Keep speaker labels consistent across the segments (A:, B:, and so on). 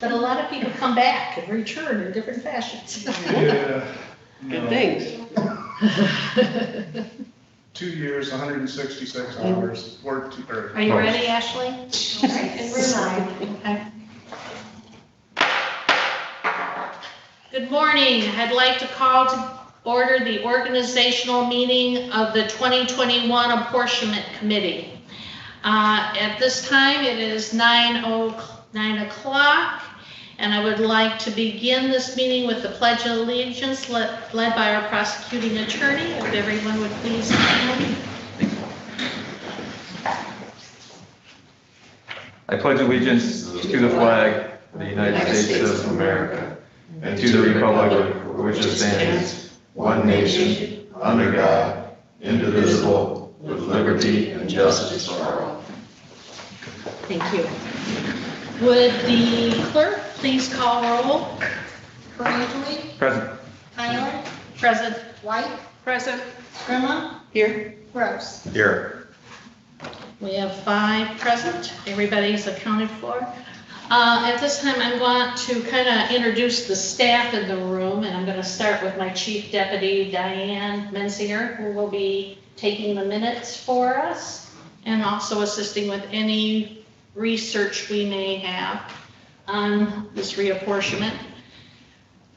A: But a lot of people come back and return in different fashions.
B: Yeah.
C: Good things.
B: 2 years, 166 hours, worked.
A: Are you ready, Ashley?
D: And we're live.
A: Okay. Good morning. I'd like to call to order the organizational meeting of the 2021 Apportionment Committee. At this time, it is 9 o'clock, and I would like to begin this meeting with the Pledge of Allegiance led by our prosecuting attorney. If everyone would please stand.
E: I pledge allegiance to the flag of the United States of America and to the republic for which it stands, one nation, under God, indivisible, with liberty and justice for all.
A: Thank you. Would the clerk please call roll?
D: Currently,
E: Present.
D: Tyler,
A: Present.
D: White,
A: Present.
D: Scrimmel,
C: Here.
D: Gross.
E: Here.
A: We have 5 present. Everybody's accounted for. At this time, I'm going to kind of introduce the staff in the room, and I'm going to start with my Chief Deputy, Diane Menzinger, who will be taking the minutes for us and also assisting with any research we may have on this reapportionment.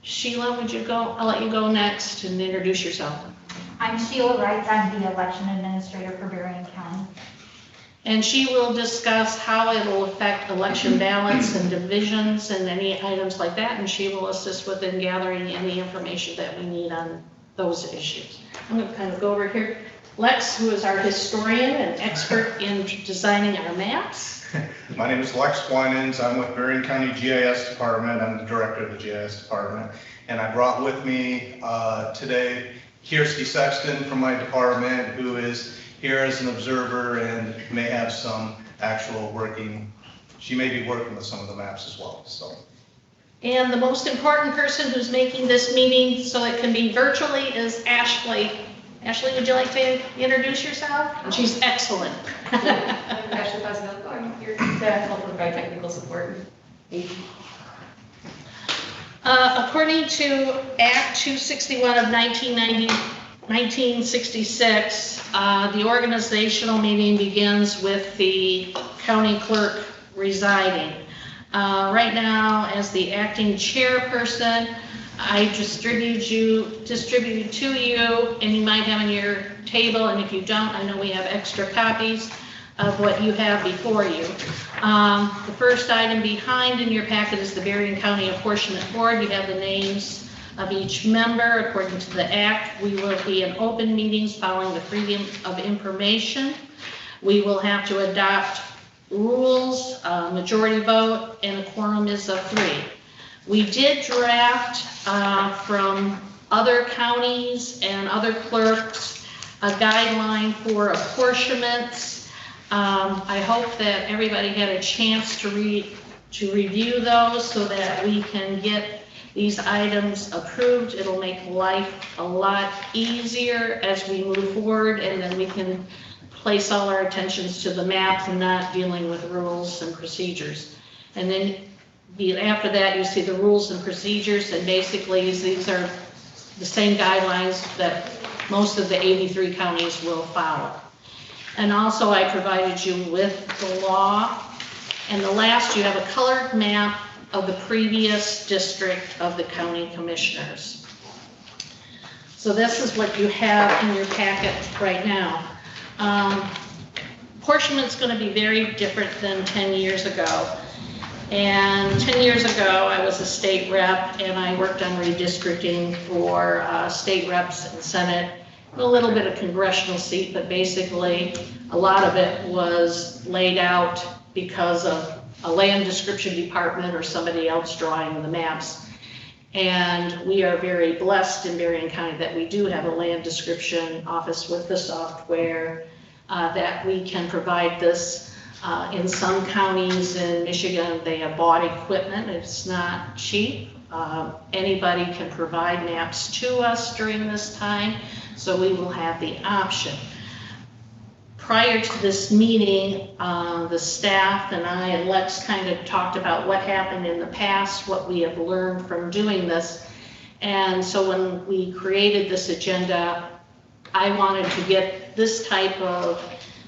A: Sheila, would you go? I'll let you go next and introduce yourself.
F: I'm Sheila Wright. I'm the election administrator for Berrien County.
A: And she will discuss how it will affect election ballots and divisions and any items like that, and she will assist with in gathering any information that we need on those issues. I'm going to kind of go over here. Lex, who is our historian and expert in designing our maps.
B: My name is Lex Winans. I'm with Berrien County GIS Department. I'm the director of the GIS Department. And I brought with me today Kirsty Sexton from my department, who is here as an observer and may have some actual working, she may be working with some of the maps as well. So.
A: And the most important person who's making this meeting so it can be virtually is Ashley. Ashley, would you like to introduce yourself? And she's excellent.
G: I'm Ashley Pascal. I'm here to help provide technical support.
A: According to Act 261 of 1966, the organizational meeting begins with the county clerk residing. Right now, as the acting chairperson, I distributed to you, and you might have on your table, and if you don't, I know we have extra copies of what you have before you. The first item behind in your packet is the Berrien County Apportionment Board. You have the names of each member according to the act. We will be in open meetings following the freedom of information. We will have to adopt rules, majority vote, and a quorum is of 3. We did draft from other counties and other clerks a guideline for apportionments. I hope that everybody had a chance to review those so that we can get these items approved. It'll make life a lot easier as we move forward, and then we can place all our attentions to the map and not dealing with rules and procedures. And then after that, you see the rules and procedures, and basically these are the same guidelines that most of the 83 counties will follow. And also I provided you with the law. And the last, you have a colored map of the previous district of the county commissioners. So this is what you have in your packet right now. Apportionment's going to be very different than 10 years ago. And 10 years ago, I was a state rep, and I worked on redistricting for state reps and Senate, a little bit of congressional seat, but basically a lot of it was laid out because of a land description department or somebody else drawing the maps. And we are very blessed in Berrien County that we do have a land description office with the software that we can provide this. In some counties in Michigan, they have bought equipment. It's not cheap. Anybody can provide maps to us during this time, so we will have the option. prior to this meeting, the staff and I and Lex kind of talked about what happened in the past, what we have learned from doing this. And so when we created this agenda, I wanted to get this type of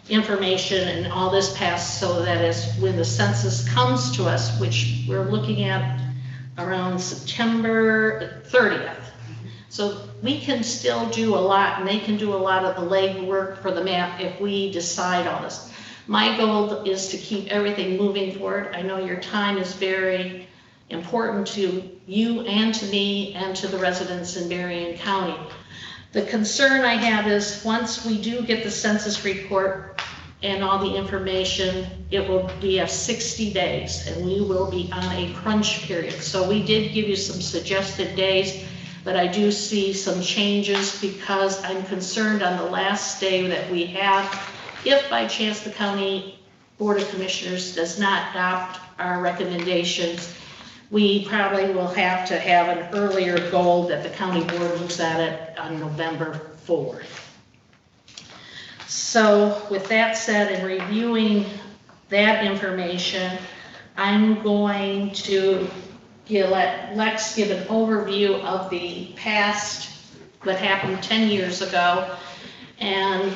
A: information and all this passed so that as when the census comes to us, which we're looking at around September 30th. So we can still do a lot, and they can do a lot of the legwork for the map if we decide on this. My goal is to keep everything moving forward. I know your time is very important to you and to me and to the residents in Berrien County. The concern I have is once we do get the census report and all the information, it will be 60 days and we will be on a crunch period. So we did give you some suggested days, but I do see some changes because I'm concerned on the last day that we have, if by chance the County Board of Commissioners does not adopt our recommendations, we probably will have to have an earlier goal that the county board looks at it on November 4th. So with that said, in reviewing that information, I'm going to let Lex give an overview of the past, what happened 10 years ago, and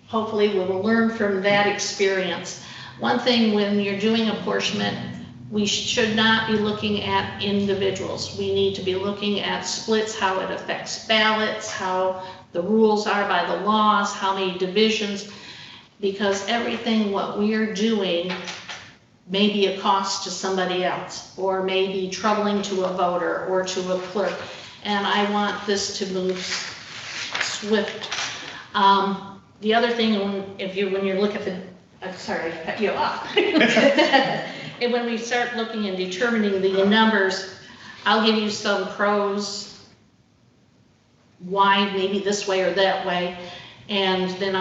A: hopefully we will learn from that experience. One thing when you're doing apportionment, we should not be looking at individuals. We need to be looking at splits, how it affects ballots, how the rules are by the laws, how many divisions, because everything what we are doing may be a cost to somebody else, or may be troubling to a voter or to a clerk. And I want this to move swift. The other thing, when you look at the, I'm sorry, I cut you off. And when we start looking and determining the numbers, I'll give you some pros, why maybe this way or that way, and then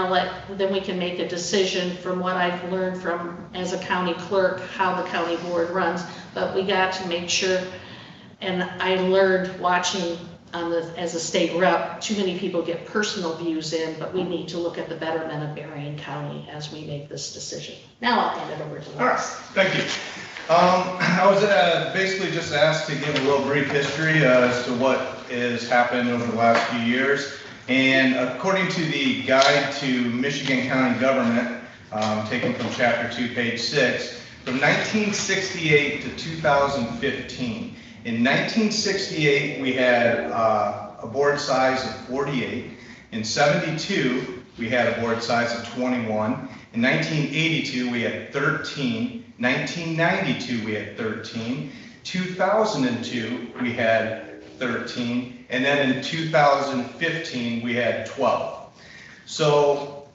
A: we can make a decision from what I've learned from as a county clerk, how the county board runs. But we got to make sure, and I learned watching as a state rep, too many people get personal views in, but we need to look at the betterment of Berrien County as we make this decision. Now I'll hand it over to Lex.
B: All right, thank you. I was basically just asked to give a little brief history as to what has happened over the last few years. And according to the Guide to Michigan County Government, taken from Chapter 2, page 6, from 1968 to 2015. In 1968, we had a board size of 48. In 72, we had a board size of 21. In 1982, we had 13. 1992, we had 13. 2002, we had 13. And then in 2015, we had 12. So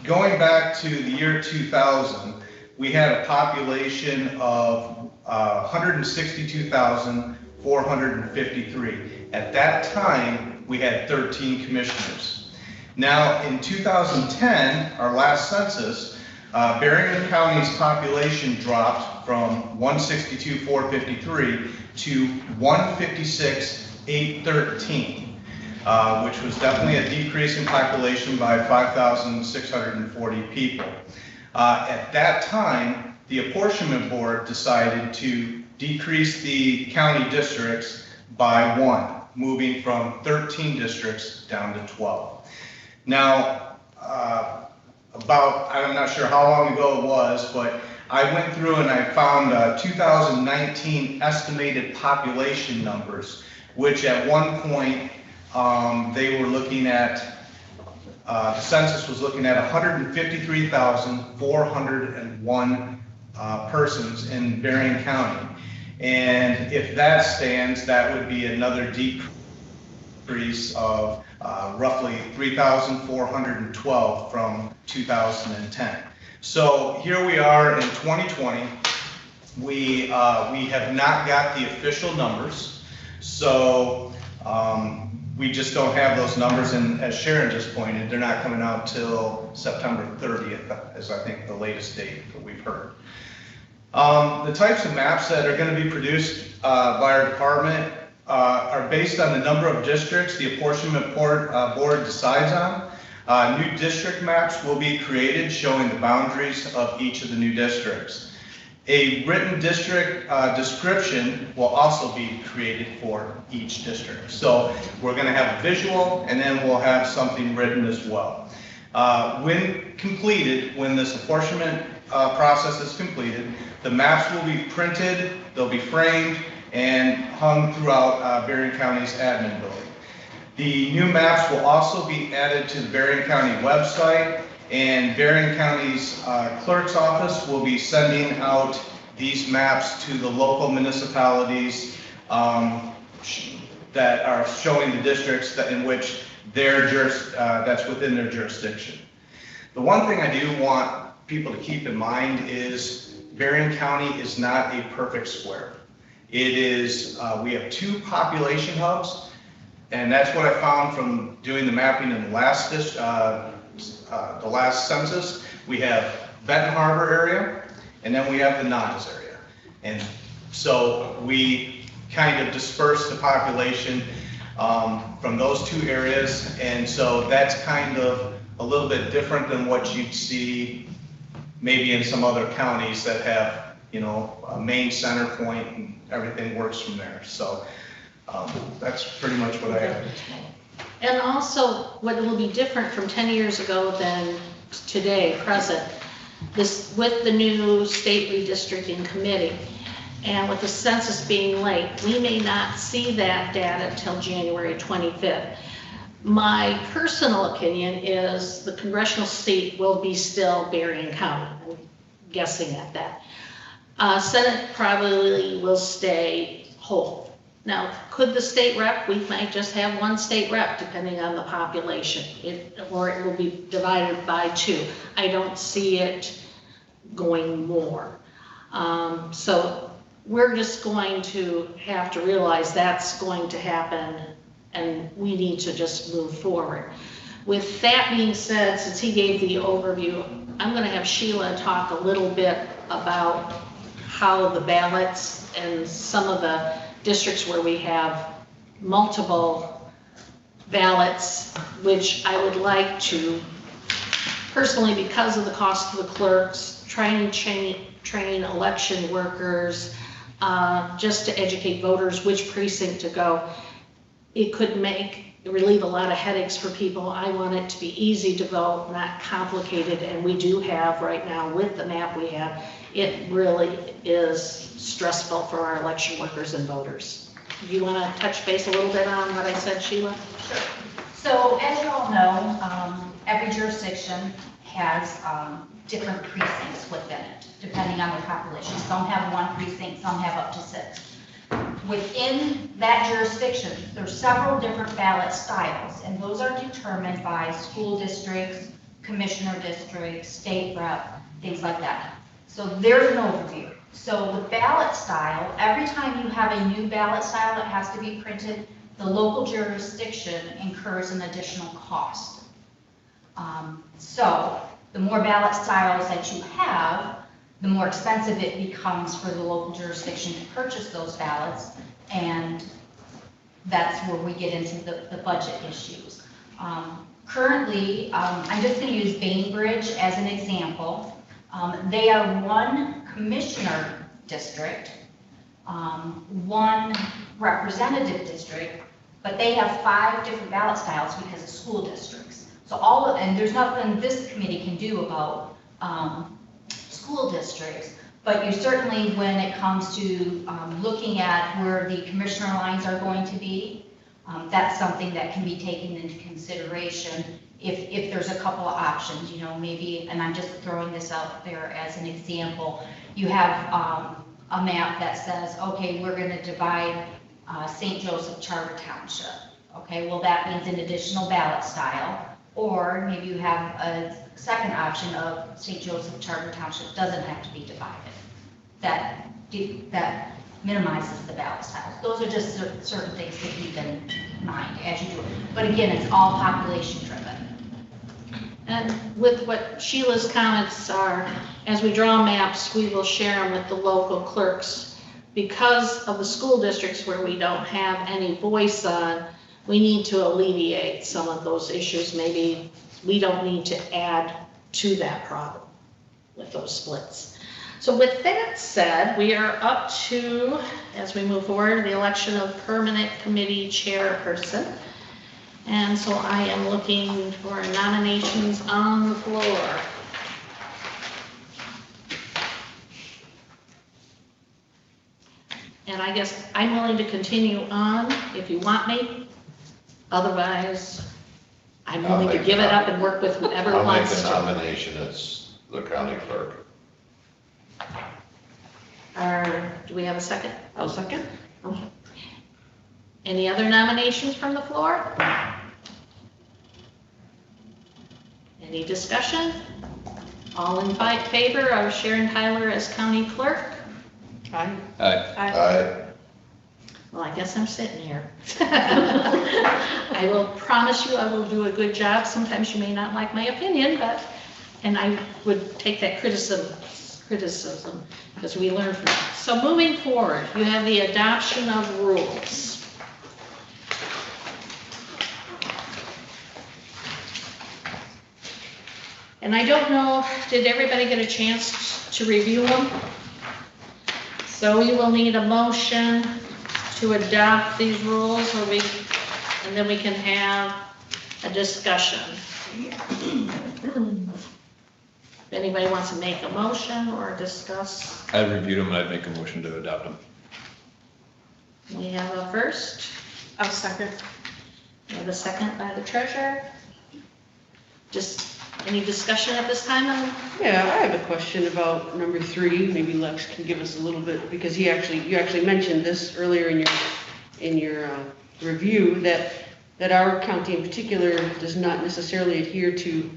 B: going back to the year 2000, we had a population of 162,453. At that time, we had 13 commissioners. Now, in 2010, our last census, Berrien County's population dropped from 162,453 to 156,813, which was definitely a decrease in population by 5,640 people. At that time, the Apportionment Board decided to decrease the county districts by 1, moving from 13 districts down to 12. Now, I'm not sure how long ago it was, but I went through and I found 2019 estimated population numbers, which at one point they were looking at, the census was looking at 153,401 persons in Berrien County. And if that stands, that would be another decrease of roughly 3,412 from 2010. So here we are in 2020. We have not got the official numbers, so we just don't have those numbers, and as Sharon just pointed, they're not coming out till September 30th, is I think the latest date that we've heard. The types of maps that are going to be produced by our department are based on the number of districts the Apportionment Board decides on. New district maps will be created showing the boundaries of each of the new districts. A written district description will also be created for each district. So we're going to have a visual, and then we'll have something written as well. When completed, when this apportionment process is completed, the maps will be printed, they'll be framed, and hung throughout Berrien County's admin building. The new maps will also be added to the Berrien County website, and Berrien County's clerk's office will be sending out these maps to the local municipalities that are showing the districts in which that's within their jurisdiction. The one thing I do want people to keep in mind is Berrien County is not a perfect square. It is, we have 2 population hubs, and that's what I found from doing the mapping in the last census. We have Benton Harbor area, and then we have the Nines area. And so we kind of disperse the population from those 2 areas, and so that's kind of a little bit different than what you'd see maybe in some other counties that have, you know, a main center point and everything works from there. So that's pretty much what I have.
A: And also, what will be different from 10 years ago than today, present, this with the new state redistricting committee, and with the census being late, we may not see that data till January 25th. My personal opinion is the congressional seat will be still Berrien County. I'm guessing at that. Senate probably will stay whole. Now, could the state rep, we might just have 1 state rep depending on the population, or it will be divided by 2. I don't see it going more. So we're just going to have to realize that's going to happen, and we need to just move forward. With that being said, since he gave the overview, I'm going to have Sheila talk a little bit about how the ballots and some of the districts where we have multiple ballots, which I would like to, personally, because of the cost of the clerks, train election workers, just to educate voters which precinct to go. It could relieve a lot of headaches for people. I want it to be easy to vote, not complicated, and we do have right now with the map we have, it really is stressful for our election workers and voters. Do you want to touch base a little bit on what I said, Sheila?
F: Sure. So as you all know, every jurisdiction has different precincts within it, depending on the population. Some have 1 precinct, some have up to 6. Within that jurisdiction, there's several different ballot styles, and those are determined by school districts, commissioner districts, state rep, things like that. So there's an overview. So the ballot style, every time you have a new ballot style that has to be printed, the local jurisdiction incurs an additional cost. So the more ballot styles that you have, the more expensive it becomes for the local jurisdiction to purchase those ballots, and that's where we get into the budget issues. Currently, I'm just going to use Bainbridge as an example. They are 1 commissioner district, 1 representative district, but they have 5 different ballot styles because of school districts. So and there's nothing this committee can do about school districts, but you certainly, when it comes to looking at where the commissioner lines are going to be, that's something that can be taken into consideration if there's a couple of options, you know, maybe, and I'm just throwing this out there as an example, you have a map that says, okay, we're going to divide St. Joseph Charter Township. Okay, well, that means an additional ballot style. Or maybe you have a second option of St. Joseph Charter Township doesn't have to be divided. That minimizes the ballot styles. Those are just certain things to keep in mind as you do it. But again, it's all population driven.
A: And with what Sheila's comments are, as we draw maps, we will share them with the local clerks. Because of the school districts where we don't have any voice on, we need to alleviate some of those issues, maybe we don't need to add to that problem with those splits. So with that said, we are up to, as we move forward, the election of permanent committee chairperson. And so I am looking for nominations on the floor. And I guess I'm willing to continue on if you want me. Otherwise, I'm willing to give it up and work with whoever
C: I'll make
A: wants
C: a
A: to.
C: nomination as the county clerk.
A: Do we have a second?
D: I'll second.
A: Okay. Any other nominations from the floor? Any discussion? All in favor of Sharon Tyler as county clerk?
D: Aye.
C: Aye.
A: Well, I guess I'm sitting here. I will promise you I will do a good job. Sometimes you may not like my opinion, and I would take that criticism because we learn from it. So moving forward, you have the adoption of rules. And I don't know, did everybody get a chance to review them? So you will need a motion to adopt these rules, and then we can have a discussion. If anybody wants to make a motion or discuss,
E: I've reviewed them, and I'd make a motion to adopt them.
A: we have a first,
D: I'll second.
A: we have a second by the treasurer. Just any discussion at this time on?
H: Yeah, I have a question about number 3. Maybe Lex can give us a little bit, because you actually mentioned this earlier in your review, that our county in particular does not necessarily adhere to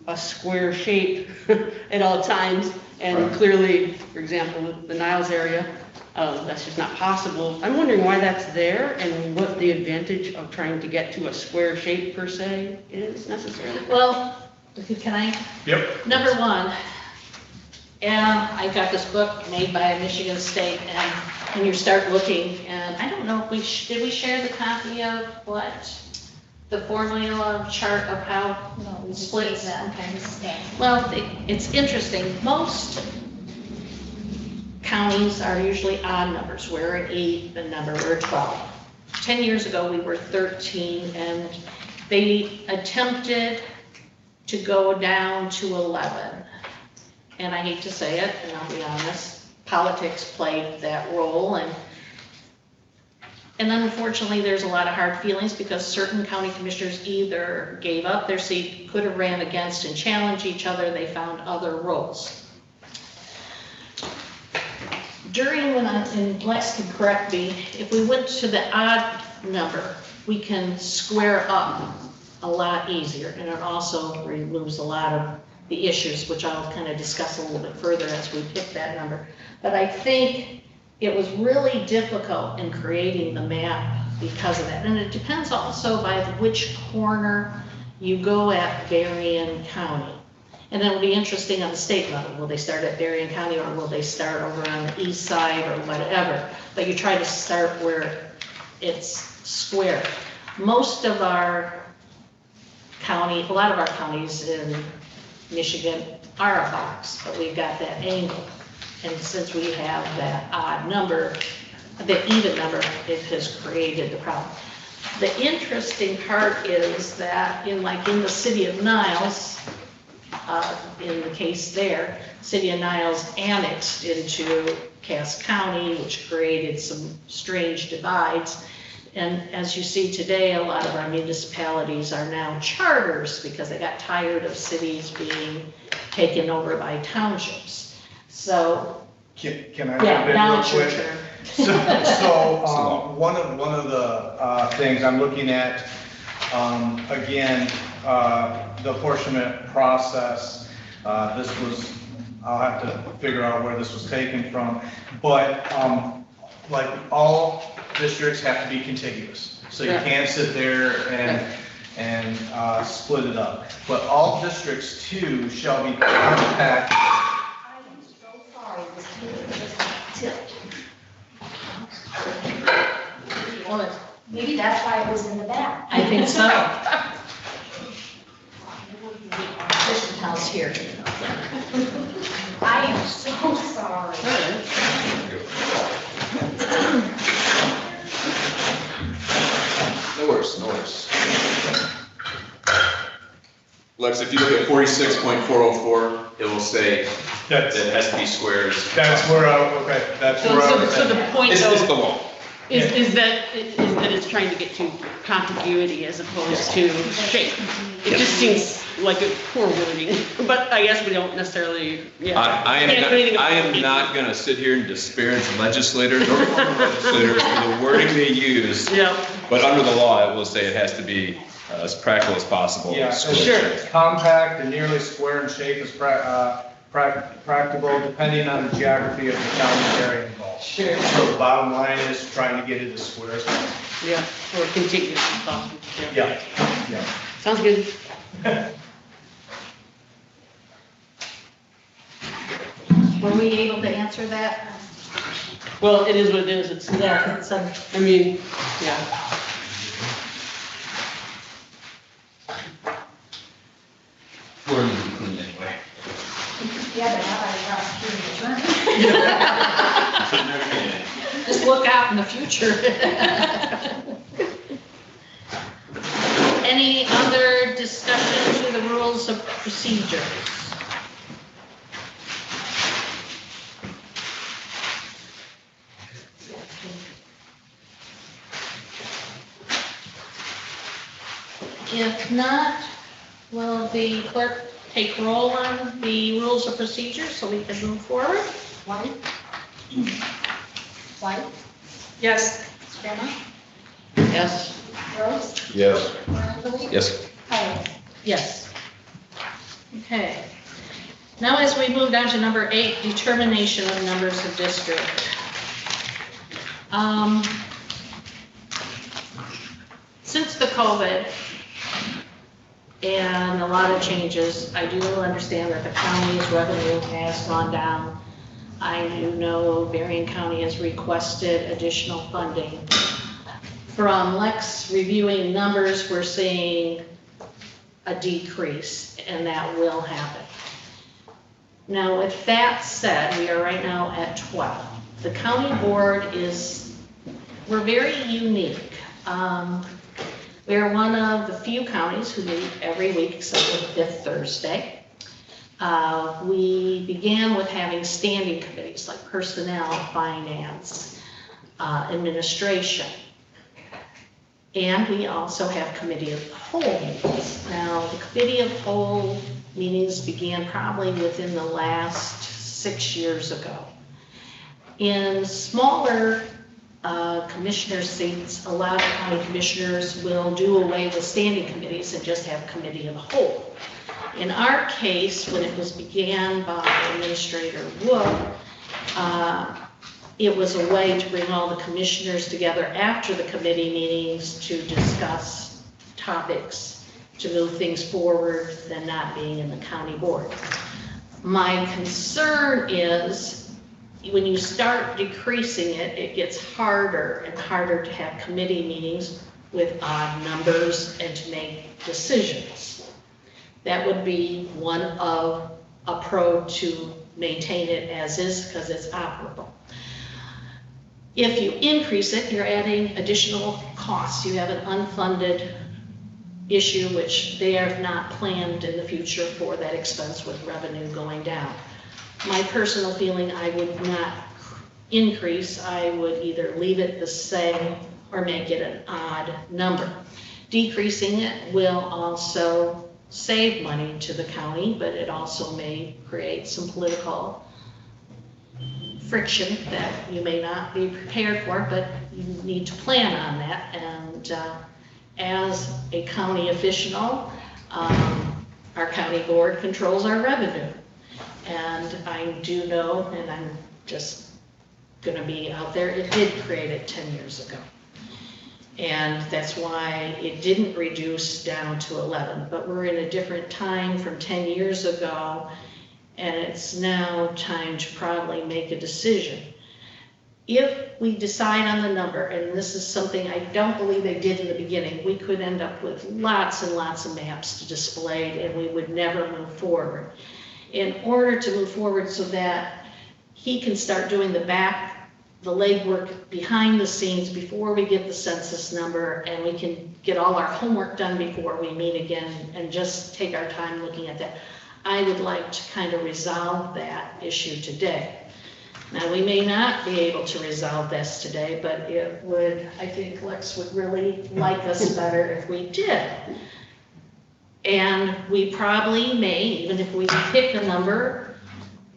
H: a square shape at all times. And clearly, for example, the Niles area, that's just not possible. I'm wondering why that's there and what the advantage of trying to get to a square shape per se is necessarily.
A: Well, can I?
B: Yep.
A: Number one, I got this book made by Michigan State, and when you start looking, and I don't know if did we share the copy of what? The formula chart of how
F: No, we just
A: splits.
F: gave that kind of stand.
A: Well, it's interesting. Most counties are usually odd numbers. We're an 8 number, we're 12. 10 years ago, we were 13, and they attempted to go down to 11. And I hate to say it, and I'll be honest, politics played that role, and unfortunately, there's a lot of hard feelings because certain county commissioners either gave up their seat, could have ran against and challenged each other, they found other roles. And Lex can correct me, if we went to the odd number, we can square up a lot easier, and it also removes a lot of the issues, which I'll kind of discuss a little bit further as we pick that number. But I think it was really difficult in creating the map because of that. And it depends also by which corner you go at Berrien County. And then it'll be interesting on the state level. Will they start at Berrien County, or will they start over on the east side, or whatever? But you try to start where it's square. Most of our a lot of our counties in Michigan are a box, but we've got that angle. And since we have that odd number, the even number, it has created the problem. The interesting part is that in the city of Niles, in the case there, city of Niles annexed into Cass County, which created some strange divides. And as you see today, a lot of our municipalities are now charters because they got tired of cities being taken over by townships. So,
B: Can I
A: yeah,
B: jump in
A: now
B: real
A: it's your
B: quick?
A: turn.
B: So one of the things I'm looking at, again, the apportionment process, this was, I'll have to figure out where this was taken from, but like all districts have to be contiguous. So you can't sit there and split it up. But all districts too shall be compact.
F: I am so sorry, this table just tipped. Maybe that's why it was in the back.
A: I think so. else here.
F: I am so sorry.
I: No worries, no worries. Lex, if you look at 46.404, it will say that
B: That's,
I: it has to be squares.
B: that's where okay, that's where I was
H: So the
B: at.
H: point
I: It's the
H: though
I: law.
H: is that it's trying to get to contiguity as opposed to shape. It just seems like a poor wording, but I guess we don't necessarily, yeah.
J: I
H: Can't do anything about
J: am
H: it.
J: not going to sit here and disparage legislators or former legislators for the wording they use,
H: Yeah,
J: but under the law, it will say it has to be as practical as possible.
B: Yeah,
J: square
H: sure.
J: shape.
B: Compact and nearly square in shape is practicable depending on the geography of the county area involved.
H: sure,
B: So the bottom line is trying to get it as square as possible.
H: yeah, or contiguous if possible.
B: Yeah, yeah.
H: Sounds good.
A: Were we able to answer that?
H: Well, it is what it is, it's,
A: Yeah, it's a,
H: I mean, yeah.
F: Yeah, but how about a prosecuting attorney?
A: just look out in the future. Any other discussion to the rules of procedures? If not, will the clerk take roll on the rules of procedure so we can move forward?
F: White? White?
D: Yes.
F: Grandma?
H: Yes.
F: Rose?
C: Yes.
F: Marley?
J: Yes.
F: Tyler?
A: Yes. Okay. Now as we move down to number 8, determination of numbers of district. Since the COVID and a lot of changes, I do understand that the county's revenue has gone down. I do know Berrien County has requested additional funding. From Lex reviewing numbers, we're seeing a decrease, and that will happen. Now, with that said, we are right now at 12. The county board we're very unique. We are one of the few counties who meet every week except for the fifth Thursday. We began with having standing committees like personnel, finance, administration. And we also have committee of the whole meetings. Now, the committee of the whole meetings began probably within the last 6 years ago. In smaller commissioner seats, a lot of county commissioners will do away with standing committees and just have committee of the whole. In our case, when it was began by Administrator Wood, it was a way to bring all the commissioners together after the committee meetings to discuss topics, to move things forward than not being in the county board. My concern is when you start decreasing it, it gets harder and harder to have committee meetings with odd numbers and to make decisions. That would be one of a pro to maintain it as is because it's operable. If you increase it, you're adding additional costs. You have an unfunded issue which they have not planned in the future for that expense with revenue going down. My personal feeling, I would not increase. I would either leave it the same or make it an odd number. Decreasing it will also save money to the county, but it also may create some political friction that you may not be prepared for, but you need to plan on that. And as a county official, our county board controls our revenue. And I do know, and I'm just gonna be out there, it did create it 10 years ago. And that's why it didn't reduce down to 11, but we're in a different time from 10 years ago, and it's now time to probably make a decision. if we decide on the number, and this is something I don't believe they did in the beginning, we could end up with lots and lots of maps to display, and we would never move forward. In order to move forward so that he can start doing the legwork behind the scenes before we get the census number, and we can get all our homework done before we meet again and just take our time looking at that, I would like to kind of resolve that issue today. Now, we may not be able to resolve this today, but it would, I think Lex would really like us better if we did. And we probably may, even if we pick a number,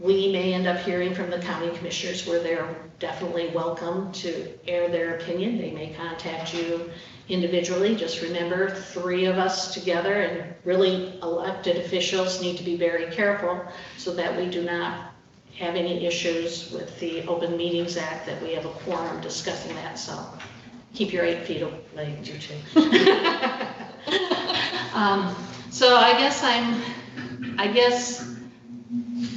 A: we may end up hearing from the county commissioners where they're definitely welcome to air their opinion. They may contact you individually. Just remember, 3 of us together, and really elected officials need to be very careful so that we do not have any issues with the Open Meetings Act, that we have a quorum discussing that, so keep your 8 feet away, you two. So I guess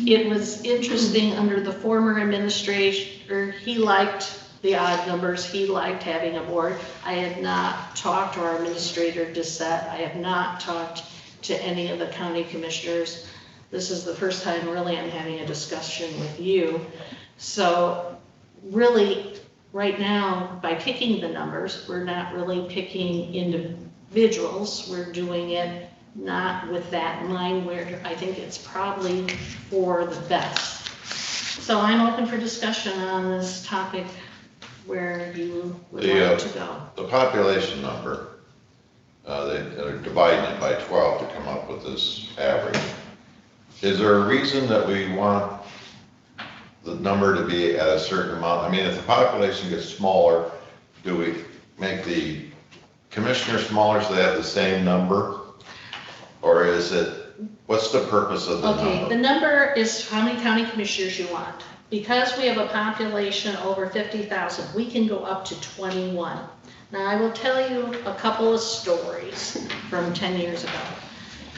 A: it was interesting under the former administrator, he liked the odd numbers, he liked having a board. I had not talked to our administrator, Dissette, I have not talked to any of the county commissioners. This is the first time really I'm having a discussion with you. So really, right now, by picking the numbers, we're not really picking individuals. We're doing it not with that in mind, where I think it's probably for the best. So I'm open for discussion on this topic where you would like to go.
C: The population number, they're dividing it by 12 to come up with this average. Is there a reason that we want the number to be at a certain amount? I mean, if the population gets smaller, do we make the commissioners smaller so they have the same number? Or is it, what's the purpose of the number?
A: Okay, the number is how many county commissioners you want. Because we have a population over 50,000, we can go up to 21. Now, I will tell you a couple of stories from 10 years ago.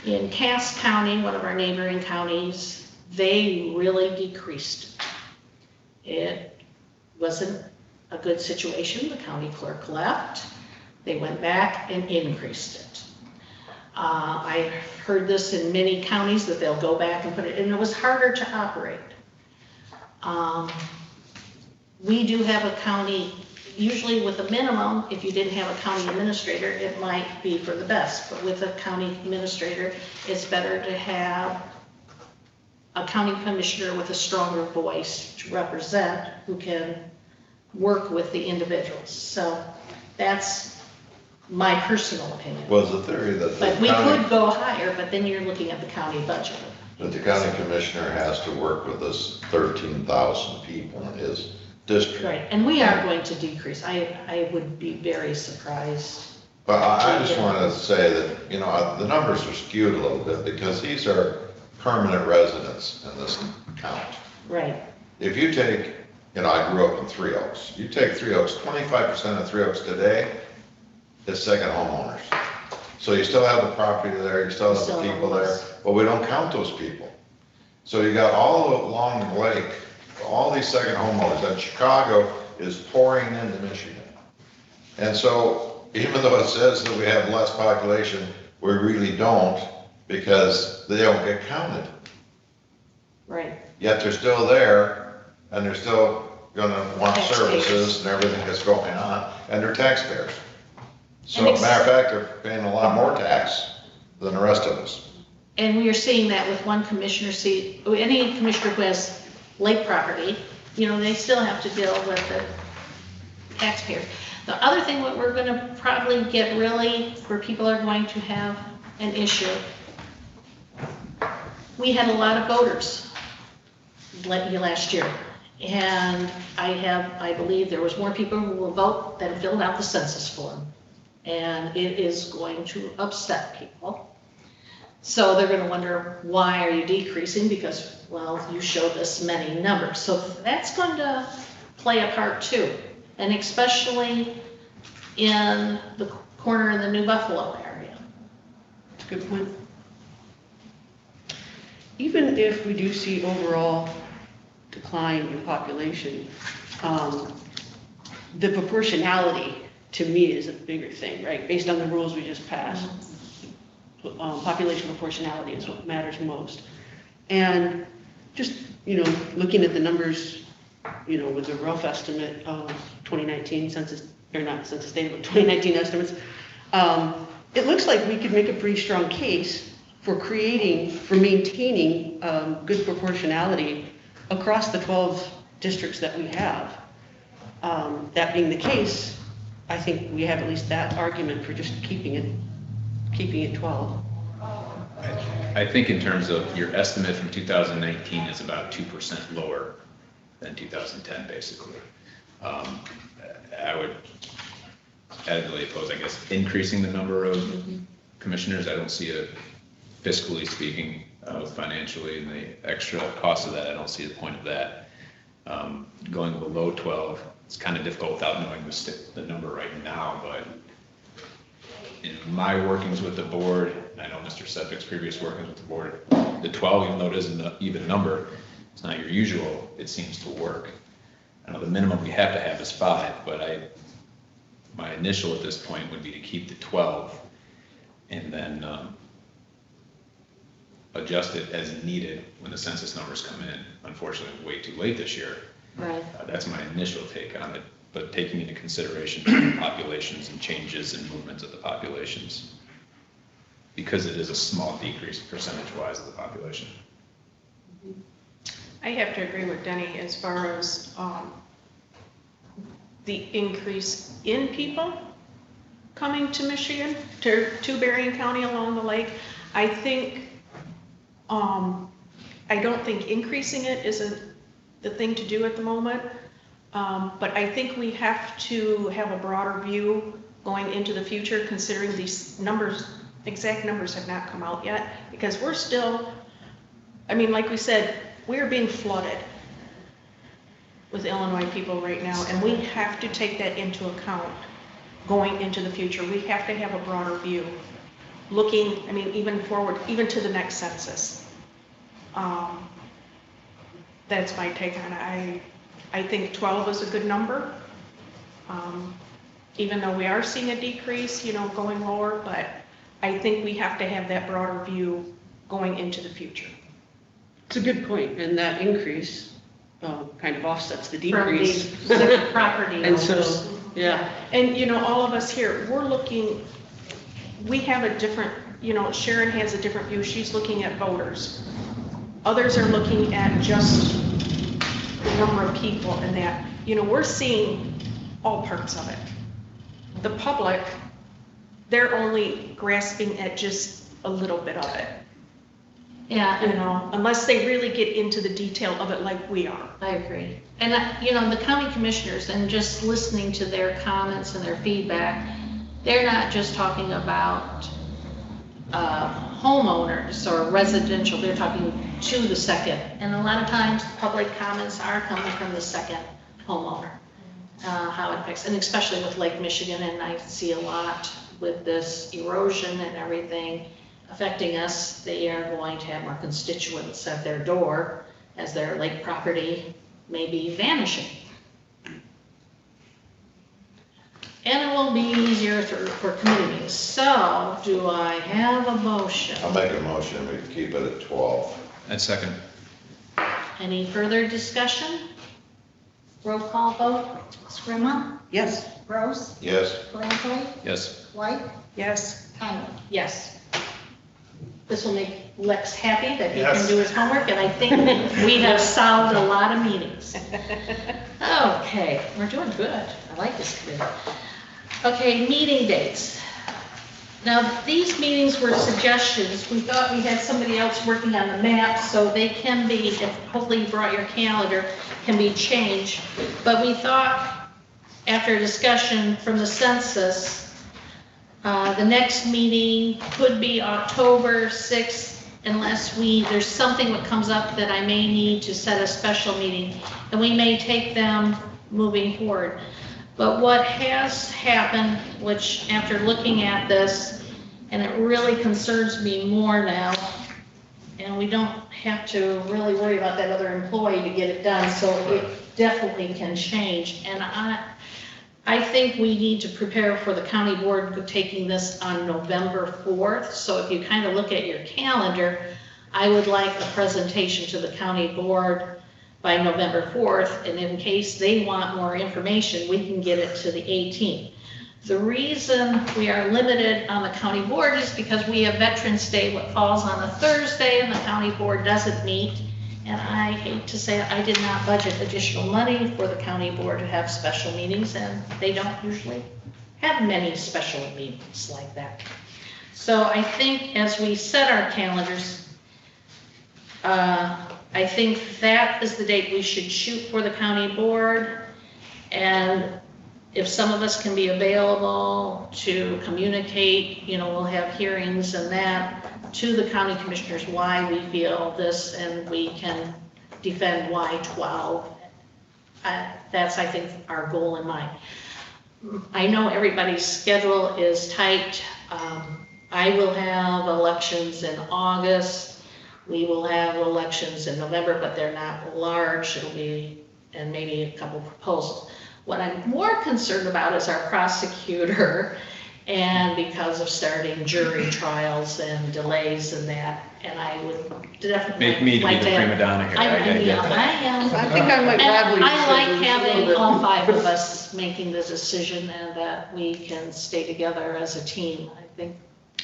A: In Cass County, one of our neighboring counties, they really decreased it. It wasn't a good situation. The county clerk left. They went back and increased it. I heard this in many counties that they'll go back and put it, and it was harder to operate. We do have a county, usually with a minimum, if you didn't have a county administrator, it might be for the best, but with a county administrator, it's better to have a county commissioner with a stronger voice to represent, who can work with the individuals. So that's my personal opinion.
C: Was the theory that
A: But we could go higher, but then you're looking at the county budget.
C: that the county commissioner has to work with this 13,000 people in his district?
A: Right, and we are going to decrease. I would be very surprised.
C: But I just want to say that, you know, the numbers are skewed a little bit because these are permanent residents in this count.
A: Right.
C: If you take, you know, I grew up in Three Oaks. You take Three Oaks, 25% of Three Oaks today is second homeowners. So you still have the property there, you still have the people there, but we don't count those people. So you got all along the lake, all these second homeowners, and Chicago is pouring into Michigan. And so even though it says that we have less population, we really don't, because they don't get counted.
A: Right.
C: Yet they're still there, and they're still gonna want services and everything that's going on, and they're taxpayers. So as a matter of fact, they're paying a lot more tax than the rest of us.
A: And we are seeing that with one commissioner seat, any commissioner who has lake property, you know, they still have to deal with the taxpayers. The other thing that we're gonna probably get really, where people are going to have an issue, we had a lot of voters last year. And I believe there was more people who will vote than filled out the census form. And it is going to upset people. So they're going to wonder, why are you decreasing? Because, well, you showed us many numbers. So that's going to play a part too. And especially in the corner of the New Buffalo area.
H: That's a good point. Even if we do see overall decline in population, the proportionality to me is a bigger thing, right? Based on the rules we just passed. Population proportionality is what matters most. And just, looking at the numbers, with a rough estimate of 2019 census, or not census data, but 2019 estimates, it looks like we could make a pretty strong case for maintaining good proportionality across the 12 districts that we have. That being the case, I think we have at least that argument for just keeping it 12.
J: I think in terms of your estimate from 2019 is about 2% lower than 2010, basically. I would adamantly oppose, I guess, increasing the number of commissioners. I don't see it fiscally speaking, financially, and the extra cost of that. I don't see the point of that. Going below 12, it's kind of difficult without knowing the number right now, but in my workings with the board, I know Mr. Sedgwick's previous workings with the board, the 12, even though it isn't an even number, it's not your usual, it seems to work. I know the minimum we have to have is 5, but my initial at this point would be to keep the 12 and then adjust it as needed when the census numbers come in. Unfortunately, way too late this year.
A: Right.
J: That's my initial take on it, but taking into consideration different populations and changes and movements of the populations, because it is a small decrease percentage-wise of the population.
D: I have to agree with Denny as far as the increase in people coming to Michigan, to Berrien County along the lake. I think, I don't think increasing it is the thing to do at the moment, but I think we have to have a broader view going into the future, considering these numbers, exact numbers have not come out yet, because we're still, like we said, we're being flooded with Illinois people right now, and we have to take that into account going into the future. We have to have a broader view, looking, even forward, even to the next census. That's my take on it. I think 12 is a good number, even though we are seeing a decrease, going lower, but I think we have to have that broader view going into the future.
H: It's a good point, and that increase kind of offsets the
A: From
H: decrease.
A: the property
H: And
A: owners.
H: so, yeah.
D: And, all of us here, we're looking, we have a different, Sharon has a different view. She's looking at voters. Others are looking at just the number of people and that, we're seeing all parts of it. The public, they're only grasping at just a little bit of it.
A: Yeah,
D: Unless they really get into the detail of it like we are.
A: I agree. And, the county commissioners, and just listening to their comments and their feedback, they're not just talking about homeowners or residential, they're talking to the second. And a lot of times, public comments are coming from the second homeowner, how it affects, and especially with Lake Michigan, and I see a lot with this erosion and everything affecting us. They are going to have more constituents at their door as their lake property may be vanishing. And it will be easier for communities. So, do I have a motion?
C: I'll make a motion, we keep it at 12.
J: And second.
A: Any further discussion?
K: Roll call vote. Scrimmel,
H: Yes.
K: Gross,
C: Yes,
K: Lampley,
J: Yes.
K: White,
D: Yes.
K: Tyler.
A: Yes. This will make Lex happy that he
B: Yes.
A: can do his homework, and I think we have solved a lot of meetings. Okay, we're doing good. I like this committee. Okay, meeting dates. Now, these meetings were suggestions. We thought we had somebody else working on the map, so they can be, if hopefully you brought your calendar, can be changed. But we thought, after a discussion from the census, the next meeting could be October 6th, unless there's something that comes up that I may need to set a special meeting, and we may take them moving forward. But what has happened, which after looking at this, and it really concerns me more now, and we don't have to really worry about that other employee to get it done, so it definitely can change. And I think we need to prepare for the county board taking this on November 4th. So if you kind of look at your calendar, I would like a presentation to the county board by November 4th. And in case they want more information, we can get it to the 18th. The reason we are limited on the county board is because we have Veterans Day, what falls on a Thursday, and the county board doesn't meet. And I hate to say it, I did not budget additional money for the county board to have special meetings, and they don't usually have many special meetings like that. So I think as we set our calendars, I think that is the date we should shoot for the county board. And if some of us can be available to communicate, you know, we'll have hearings and that to the county commissioners why we feel this, and we can defend why 12. That's, I think, our goal in mind. I know everybody's schedule is tight. I will have elections in August. We will have elections in November, but they're not large. It'll be, and maybe a couple proposals. What I'm more concerned about is our prosecutor, and because of starting jury trials and delays and that, and I would definitely
J: Make me to be
A: like
J: the prima donna here. I get that.
A: I am.
H: I think I might rival you.
A: I like
H: a little
A: having
H: bit.
A: all 5 of us making the decision, and that we can stay together as a team. I think,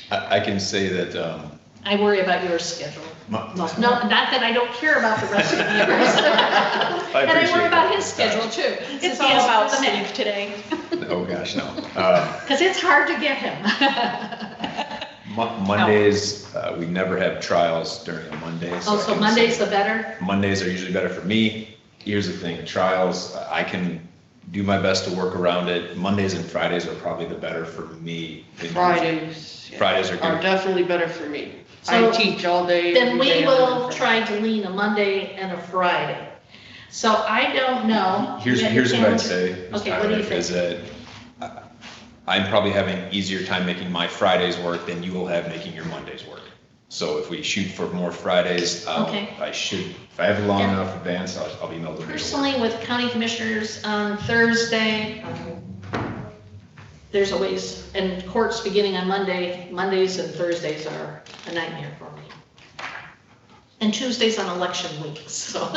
J: I can say that,
A: I worry about your schedule.
J: my-
A: No, not that I don't care about the rest of yours. And I
J: appreciate
A: worry about
J: that.
A: his schedule too.
D: It's
A: all
D: all about
A: the
D: Steve today.
J: Oh, gosh, no.
A: Because it's hard to get him.
J: Mondays, we never have trials during a Monday.
A: Oh,
J: I
A: so
J: can
A: Monday's
J: say
A: the better?
J: Mondays are usually better for me. Here's the thing, trials, I can do my best to work around it. Mondays and Fridays are probably the better for me.
H: Fridays. yeah,
J: Fridays are good.
H: definitely better for me.
A: So
H: I teach all day.
A: Then
H: every
A: we
H: day,
A: will
H: other than
A: try to lean a Monday and a Friday. So I don't know.
J: Here's
A: You got your
J: what I'd
A: calendar?
J: say, Ms.
A: Okay, what do you
J: Tyler, is
A: think?
J: that I'm probably having easier time making my Fridays work than you will have making your Mondays work. So if we shoot for more Fridays,
A: Okay.
J: I should, if I have a long
A: And
J: enough advance, I'll email them.
A: Personally, with county commissioners on Thursday, there's always, and courts beginning on Monday, Mondays and Thursdays are a nightmare for me. And Tuesdays on election weeks, so.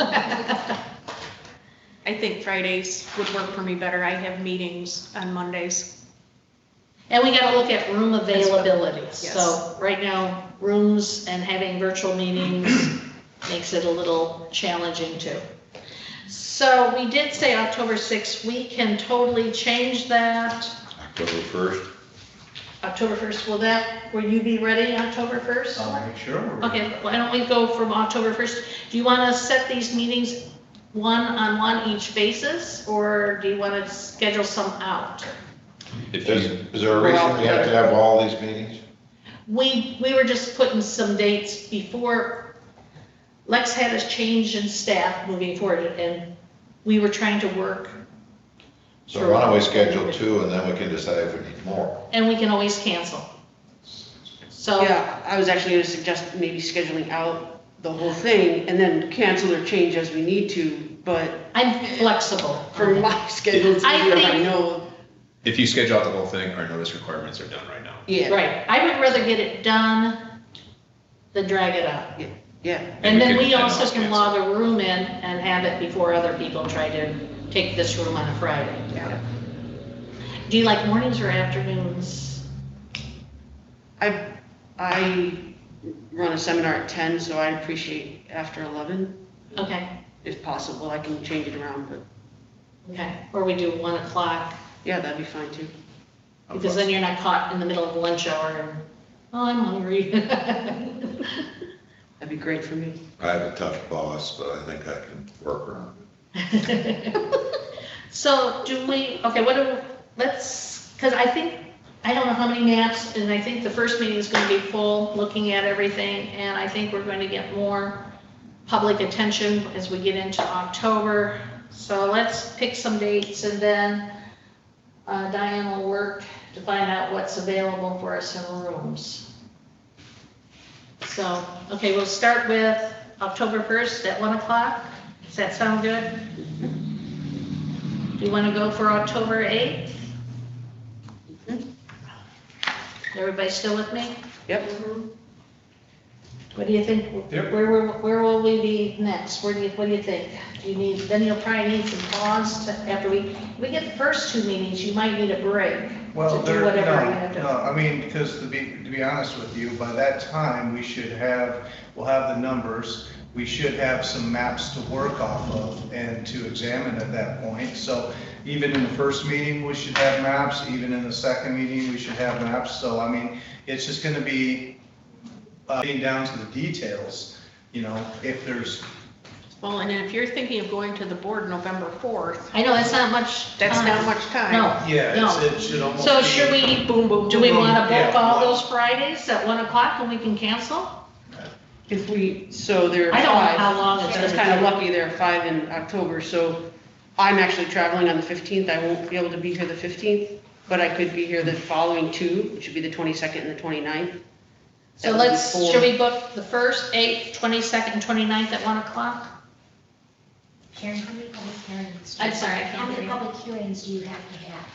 D: I think Fridays would work for me better. I have meetings on Mondays.
A: And we gotta look at room availability.
D: Yes.
A: So right now, rooms and having virtual meetings makes it a little challenging too. So we did say October 6th, we can totally change that.
C: October 1st.
A: October 1st, will you be ready October 1st?
B: I'll make sure.
A: Okay, why don't we go from October 1st? Do you wanna set these meetings one-on-one each basis, or do you wanna schedule some out?
J: If
C: Is,
J: you,
C: is there a reason we have to have all these meetings?
A: We were just putting some dates before. Lex had a change in staff moving forward, and we were trying to work.
C: So why don't we schedule 2 and then we can decide if we need more?
A: And we can always cancel. So,
H: Yeah, I was actually gonna suggest maybe scheduling out the whole thing and then cancel or change as we need to, but
A: I'm flexible.
H: for my schedule, it's
A: I
H: easier if I
A: think-
H: know.
J: if you schedule out the whole thing, our notice requirements are done right now.
H: Yeah,
A: Right, I would rather get it done than drag it out.
H: yeah.
A: And then
J: we
A: we
J: can
A: also
J: always
A: can
J: cancel.
A: log a room in and have it before other people try to take this room on a Friday.
H: Yeah.
A: Do you like mornings or afternoons?
H: I run a seminar at 10, so I'd appreciate after 11,
A: Okay,
H: if possible. I can change it around, but
A: okay, or we do 1 o'clock,
H: yeah, that'd be fine too.
A: because then you're not caught in the middle of lunch hour and, oh, I'm hungry.
H: That'd be great for me.
C: I have a tough boss, but I think I can work around it.
A: So do we, okay, let's, because I think, I don't know how many maps, and I think the first meeting is going to be full, looking at everything, and I think we're going to get more public attention as we get into October. So let's pick some dates, and then Diane will work to find out what's available for us in rooms. So, okay, we'll start with October 1st at 1 o'clock. Does that sound good? Do you want to go for October 8th? Everybody still with me?
H: Yep.
A: What do you think?
B: Yep.
A: Where will we be next? What do you think? Do you need, then you'll probably need some pause to, after we get the first two meetings, you might need a break
B: Well,
A: to do whatever you have
B: no,
A: to.
B: I mean, because to be honest with you, by that time, we'll have the numbers. We should have some maps to work off of and to examine at that point. So even in the first meeting, we should have maps. Even in the second meeting, we should have maps. So, I mean, it's just going to be getting down to the details, if there's.
D: Well, and if you're thinking of going to the board November 4th,
A: I know, that's not much
D: that's
A: time.
D: not much time.
A: No,
B: Yeah,
A: no.
B: it should almost
A: So
B: be.
A: should we,
D: Boom, boom,
A: do we
D: boom,
A: want to
B: yeah,
A: book all
B: one.
A: those Fridays at 1 o'clock and we can cancel?
H: So there are
A: I don't know how
H: five.
A: long it's
H: I was
A: gonna
H: kind of
A: take.
H: lucky, there are 5 in October, so I'm actually traveling on the 15th. I won't be able to be here the 15th, but I could be here the following 2, which would be the 22nd and the 29th.
A: So
H: That would be
A: let's,
H: 4.
A: should we book the 1st, 8th, 22nd, and 29th at 1 o'clock?
K: Sharon, how many public hearings?
A: I'm sorry, I
K: How
A: can't
K: many
A: hear you.
K: public hearings do you have to have?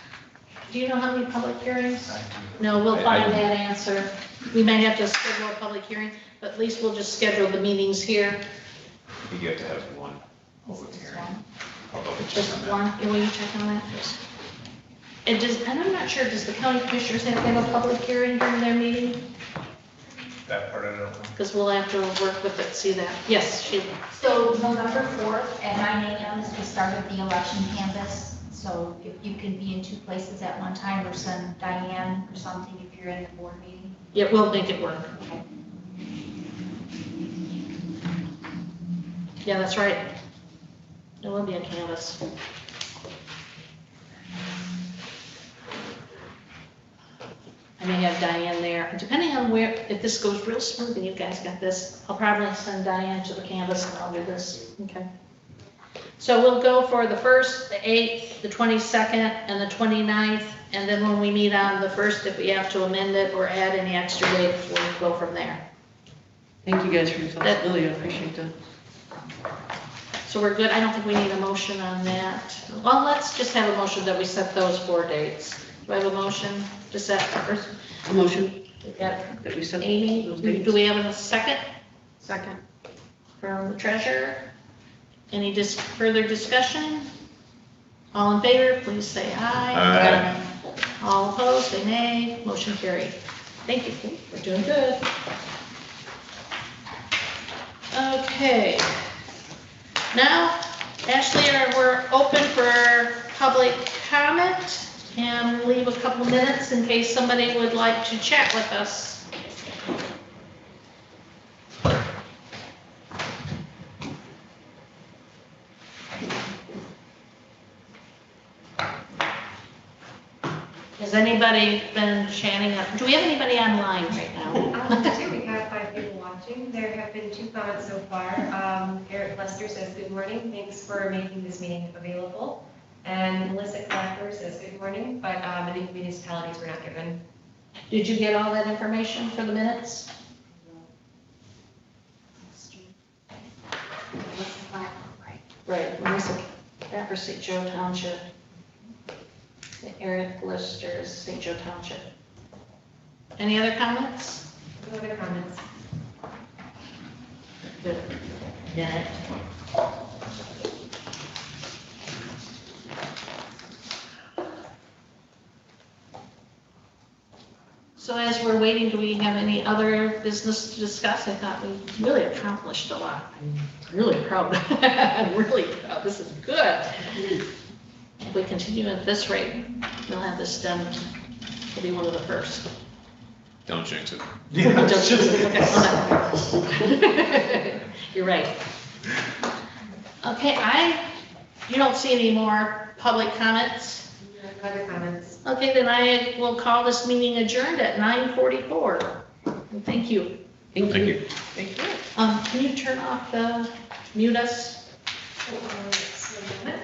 A: Do you know how many public hearings?
B: I do.
A: No, we'll
J: I
A: find
J: don't.
A: that answer. We may have to schedule a public hearing, but at least we'll just schedule the meetings here.
J: You get to have one
K: Is
J: public
K: it just
J: hearing.
K: one?
J: I'll double check
A: Just
J: on that.
A: one, and will you check on that?
J: Yes.
A: And and I'm not sure, does the county commissioners have to have a public hearing during their meeting?
B: That part I don't know.
A: Because we'll have to work with it, see that. Yes, Sheila.
F: So November 4th at 9 a.m. is the start of the election canvass. So if you can be in 2 places at one time, or send Diane or something if you're in the board meeting.
A: Yeah, we'll make it work.
F: Okay.
A: Yeah, that's right. There will be a canvas. I may have Diane there, depending on where, if this goes real smooth and you guys got this, I'll probably send Diane to the canvas and I'll do this, okay? So we'll go for the 1st, the 8th, the 22nd, and the 29th, and then when we meet on the 1st, if we have to amend it or add any extra dates, we'll go from there.
H: Thank you guys for your flexibility, I appreciate that.
A: So we're good, I don't think we need a motion on that. Well, let's just have a motion that we set those 4 dates. Do I have a motion to set first?
H: A motion
A: We got
H: that we set
A: Amy,
H: those
A: do
H: dates.
A: we have a second
D: Second.
A: from the treasurer? Any further discussion? All in favor, please say aye.
C: Aye.
A: All opposed, say nay. Motion carried. Thank you, we're doing good. Okay. Now, Ashley, we're open for public comment and leave a couple minutes in case somebody would like to chat with us. Has anybody been chatting? Do we have anybody online right now?
G: We have 5 people watching. There have been 2 comments so far. Eric Lester says, good morning, thanks for making this meeting available. And Melissa Clapper says, good morning, but any municipalities were not given.
A: Did you get all that information for the minutes? Right, Melissa Clapper, St. Joe Township. Eric Lister is St. Joe Township. Any other comments?
G: No other comments.
A: Good. Minute. So as we're waiting, do we have any other business to discuss? I thought we really accomplished a lot. I'm really proud. I'm really proud. This is good. If we continue at this rate, we'll have this done. We'll be one of the first.
J: Don't jinx it.
A: You're right. Okay, you don't see any more public comments?
G: No other comments.
A: Okay, then I will call this meeting adjourned at 9:44. Thank you.
H: Thank
J: Thank
H: you.
J: you.
H: Thank you.
A: Can you turn off mute us?
G: Just a moment.